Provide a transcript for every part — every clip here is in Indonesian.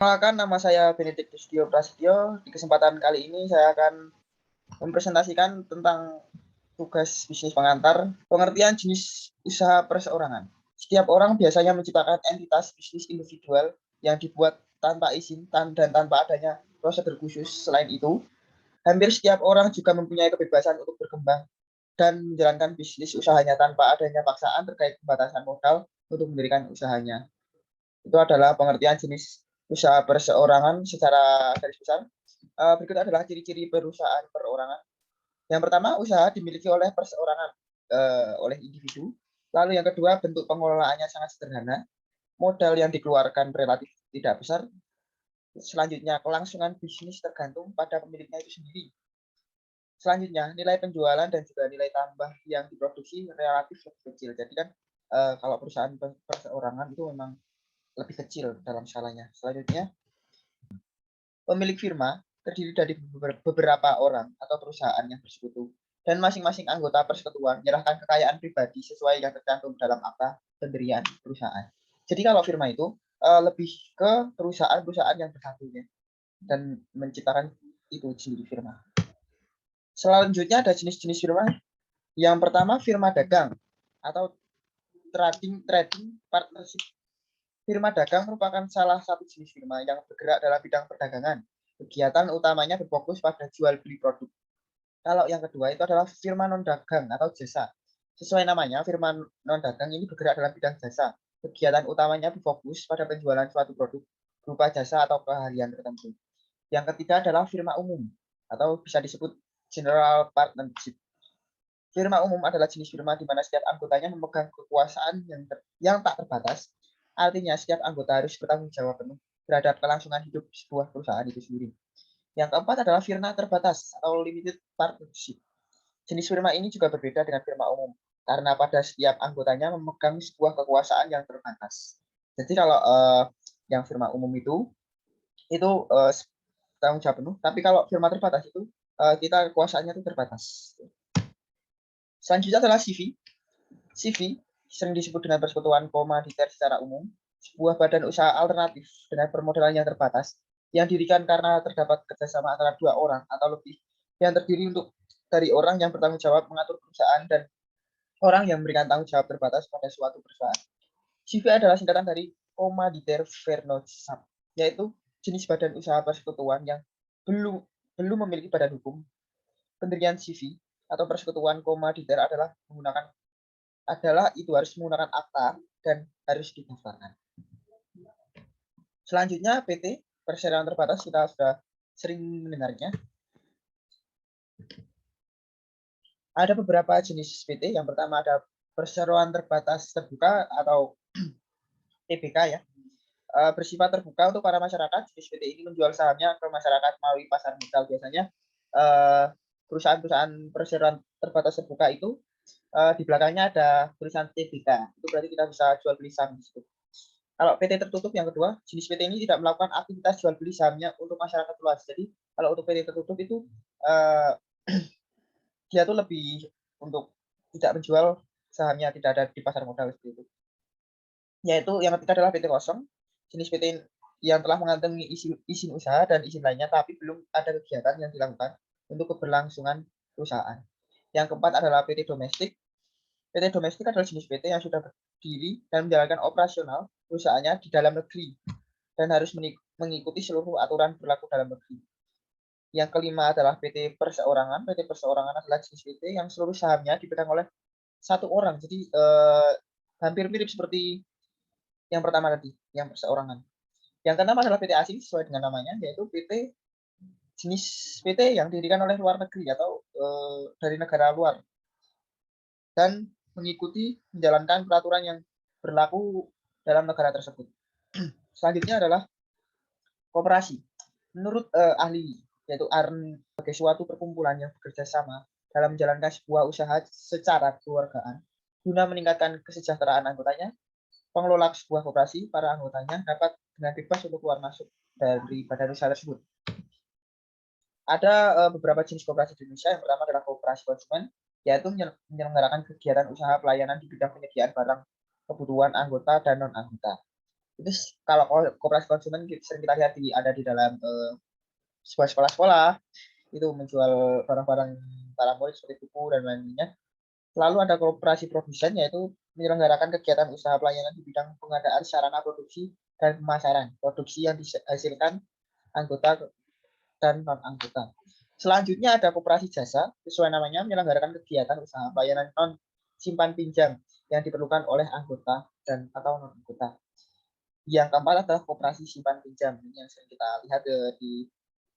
Perkenalkan, nama saya Benedictus Dio Prasetyo. Di kesempatan kali ini saya akan mempresentasikan tentang tugas bisnis pengantar, pengertian jenis usaha perseorangan. Setiap orang biasanya menciptakan entitas bisnis individual yang dibuat tanpa izin dan tanpa adanya prosedur khusus. Selain itu, hampir setiap orang juga mempunyai kebebasan untuk berkembang dan menjalankan bisnis usahanya tanpa adanya paksaan terkait pembatasan modal untuk mendirikan usahanya. Itu adalah pengertian jenis usaha perseorangan secara garis besar. Berikut adalah ciri-ciri perusahaan perorangan. Yang pertama, usaha dimiliki oleh perseorangan, oleh individu. Lalu yang kedua, bentuk pengelolaannya sangat sederhana. Modal yang dikeluarkan relatif tidak besar. Selanjutnya, kelangsungan bisnis tergantung pada pemiliknya itu sendiri. Selanjutnya, nilai penjualan dan juga nilai tambah yang diproduksi relatif lebih kecil. Jadi kan kalau perusahaan perseorangan itu memang lebih kecil dalam skalanya. Selanjutnya, pemilik firma terdiri dari beberapa orang atau perusahaan yang bersekutu, dan masing-masing anggota persekutuan menyerahkan kekayaan pribadi sesuai yang tercantum dalam akta pendirian perusahaan. Jadi kalau firma itu lebih ke perusahaan-perusahaan yang bersatu ya, dan menciptakan itu sendiri firma. Selanjutnya ada jenis-jenis firma. Yang pertama, firma dagang atau trading partnership. Firma dagang merupakan salah satu jenis firma yang bergerak dalam bidang perdagangan. Kegiatan utamanya berfokus pada jual beli produk. Kalau yang kedua itu adalah firma non-dagang atau jasa. Sesuai namanya, firma non-dagang ini bergerak dalam bidang jasa. Kegiatan utamanya berfokus pada penjualan suatu produk berupa jasa atau keahlian tertentu. Yang ketiga adalah firma umum atau bisa disebut general partnership. Firma umum adalah jenis firma di mana setiap anggotanya memegang kekuasaan yang tak terbatas. Artinya setiap anggota harus bertanggung jawab penuh terhadap kelangsungan hidup sebuah perusahaan itu sendiri. Yang keempat adalah firma terbatas atau limited partnership. Jenis firma ini juga berbeda dengan firma umum karena pada setiap anggotanya memegang sebuah kekuasaan yang terbatas. Jadi kalau yang firma umum itu tanggung jawab penuh, tapi kalau firma terbatas itu kita kekuasaannya itu terbatas. Selanjutnya adalah CV. CV sering disebut dengan persekutuan komoditer secara umum, sebuah badan usaha alternatif dengan permodalan yang terbatas yang didirikan karena terdapat kerjasama antara dua orang atau lebih yang terdiri dari orang yang bertanggung jawab mengatur perusahaan dan orang yang memberikan tanggung jawab terbatas pada suatu perusahaan. CV adalah singkatan dari Komoditer Vernootschap, yaitu jenis badan usaha persekutuan yang belum memiliki badan hukum. Pendirian CV atau persekutuan komoditer itu harus menggunakan akta dan harus didaftarkan. Selanjutnya PT perseroan terbatas, kita sudah sering mendengarnya. Ada beberapa jenis PT. Yang pertama ada perseroan terbatas terbuka atau TBK ya. Bersifat terbuka untuk para masyarakat. Jenis PT ini menjual sahamnya ke masyarakat melalui pasar modal. Biasanya perusahaan-perusahaan perseroan terbatas terbuka itu di belakangnya ada tulisan TBK. Itu berarti kita bisa jual beli saham di situ. Kalau PT tertutup yang kedua, jenis PT ini tidak melakukan aktivitas jual beli sahamnya untuk masyarakat luas. Jadi kalau untuk PT tertutup itu dia tuh lebih untuk tidak menjual sahamnya, tidak ada di pasar modal seperti itu. Yaitu yang ketiga adalah PT kosong, jenis PT yang telah mengantongi izin usaha dan izin lainnya, tapi belum ada kegiatan yang dilakukan untuk keberlangsungan perusahaan. Yang keempat adalah PT domestik. PT domestik adalah jenis PT yang sudah berdiri dan menjalankan operasional perusahaannya di dalam negeri dan harus mengikuti seluruh aturan berlaku dalam negeri. Yang kelima adalah PT perseorangan. PT perseorangan adalah jenis PT yang seluruh sahamnya dipegang oleh satu orang. Jadi hampir mirip seperti yang pertama tadi, yang perseorangan. Yang keenam adalah PT asing sesuai dengan namanya, yaitu jenis PT yang didirikan oleh luar negeri atau dari negara luar dan mengikuti menjalankan peraturan yang berlaku dalam negara tersebut. Selanjutnya adalah koperasi. Menurut ahli, yaitu ARN, sebagai suatu perkumpulan yang bekerja sama dalam menjalankan sebuah usaha secara kekeluargaan guna meningkatkan kesejahteraan anggotanya. Pengelola sebuah koperasi, para anggotanya dapat dengan bebas untuk keluar masuk dari badan usaha tersebut. Ada beberapa jenis koperasi di Indonesia. Yang pertama adalah koperasi konsumen, yaitu menyelenggarakan kegiatan usaha pelayanan di bidang penyediaan barang kebutuhan anggota dan non-anggota. Itu kalau koperasi konsumen sering kita lihat ada di dalam sebuah sekolah-sekolah itu menjual barang-barang para murid seperti buku dan lainnya. Lalu ada koperasi produsen, yaitu menyelenggarakan kegiatan usaha pelayanan di bidang pengadaan sarana produksi dan pemasaran produksi yang dihasilkan anggota dan non-anggota. Selanjutnya ada koperasi jasa, sesuai namanya menyelenggarakan kegiatan usaha pelayanan non simpan pinjam yang diperlukan oleh anggota dan atau non-anggota. Yang keempat adalah koperasi simpan pinjam, ini yang sering kita lihat di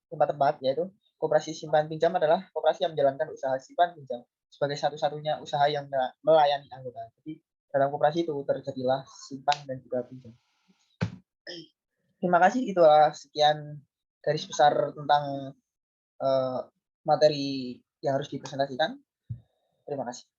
tempat-tempat, yaitu koperasi simpan pinjam adalah koperasi yang menjalankan usaha simpan pinjam sebagai satu-satunya usaha yang melayani anggota. Jadi dalam koperasi itu terjadilah simpan dan juga pinjam. Terima kasih, itulah sekian garis besar tentang materi yang harus dipresentasikan. Terima kasih.